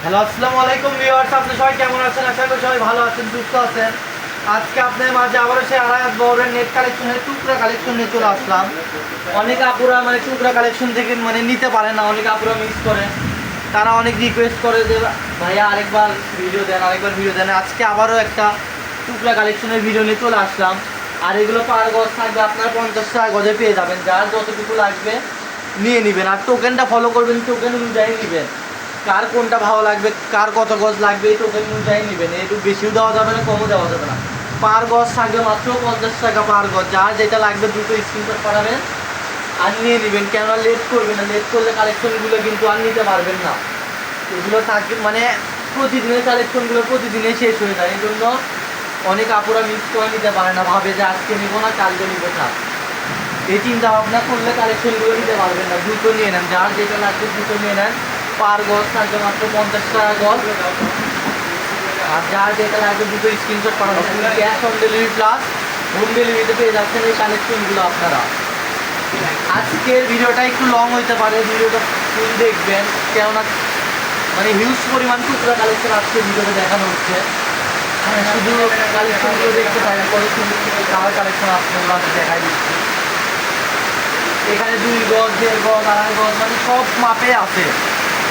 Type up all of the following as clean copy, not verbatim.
Hello, আসসালামু আলাইকুম viewers. আপনারা সবাই কেমন আছেন? আশা করি সবাই ভালো আছেন, সুস্থ আছেন। আজকে আপনাদের মাঝে আবারও সেই আড়াই বড়ের নেট কালেকশনের টুকরা কালেকশন নিয়ে চলে আসলাম। অনেক আপুরা টুকরা কালেকশন থেকে নিতে পারে না, অনেক আপুরা মিস করে, তারা অনেক রিকোয়েস্ট করে যে ভাইয়া আরেকবার ভিডিও দেন। আজকে আবারও একটা টুকরা কালেকশনের ভিডিও নিয়ে চলে আসলাম। আর এগুলো পার গজ থাকবে আপনার 50 টাকা গজে পেয়ে যাবেন। যার যতটুকু লাগবে নিয়ে নেবেন, আর টোকেনটা ফলো করবেন, টোকেন অনুযায়ী নেবেন। কার কোনটা ভালো লাগবে, কার কত গজ লাগবে, এই টোকেন অনুযায়ী নেবেন। একটু বেশিও দেওয়া যাবে না, কমও দেওয়া যাবে না। পার গজ থাকবে মাত্র 50 টাকা পার গজ। যার যেটা লাগবে দ্রুত স্ক্রিনশট করাবেন আর নিয়ে নেবেন। কেননা লেট করবেন না, লেট করলে কালেকশনগুলো কিন্তু আর নিতে পারবেন না। এগুলো থাকবে প্রতিদিনের কালেকশনগুলো প্রতিদিনে শেষ হয়ে যায়। এই জন্য অনেক আপুরা মিস করে নিতে পারে না, ভাবে যে আজকে নিবো না, কালকে নিবো না। এই চিন্তা ভাবনা করলে কালেকশনগুলো নিতে পারবেন না। দ্রুত নিয়ে নেন, যার যেটা লাগবে দ্রুত নিয়ে নেন। পার গজ থাকবে মাত্র 50 টাকা গজ। আর যার যেটা লাগবে দ্রুত স্ক্রিনশট করা হবে। Cash on delivery plus home ডেলিভারিতে পেয়ে যাচ্ছেন এই কালেকশনগুলো আপনারা। আজকের ভিডিওটা একটু লং হইতে পারে, ভিডিওটা ফুল দেখবেন, কেননা হিউজ পরিমাণ টুকরা কালেকশন আজকে ভিডিওতে দেখানো হচ্ছে। শুধু কালেকশনগুলো দেখতে পাই না, কত সুন্দর সুন্দর কালার কালেকশন আপনারা দেখাই দিচ্ছি। এখানে 2 গজ, 1.5 গজ, 2.5 গজ, সব মাপে আছে।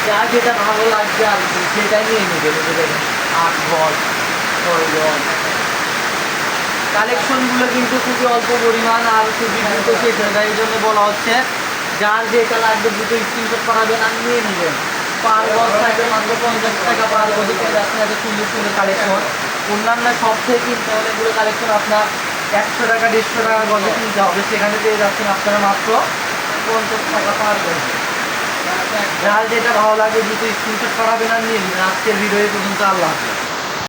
যার যেটা ভালো লাগবে আর সেটাই নিয়ে নেবেন। দেখেন 8 গজ, 6 গজ। কালেকশনগুলো কিন্তু খুবই অল্প পরিমাণ আর খুবই দ্রুত শেষ হয়ে যায়। এই জন্য বলা হচ্ছে যার যেটা লাগবে দ্রুত স্ক্রিনশট করাবেন আর নিয়ে নেবেন। পার গজ থাকবে মাত্র 50 টাকা পার গজে পেয়ে যাচ্ছেন এত সুন্দর সুন্দর কালেকশন। অন্যান্য সব থেকে কিনতে হলে এগুলো কালেকশন আপনার 100 টাকা 150 টাকা গজে কিনতে হবে, সেখানে পেয়ে যাচ্ছেন আপনারা মাত্র 50 টাকা পার গজে। যার যেটা ভালো লাগে দ্রুত স্ক্রিনশট করাবেন আর নিয়ে নেবেন। আজকের ভিডিও পর্যন্ত, আল্লাহ হাফেজ।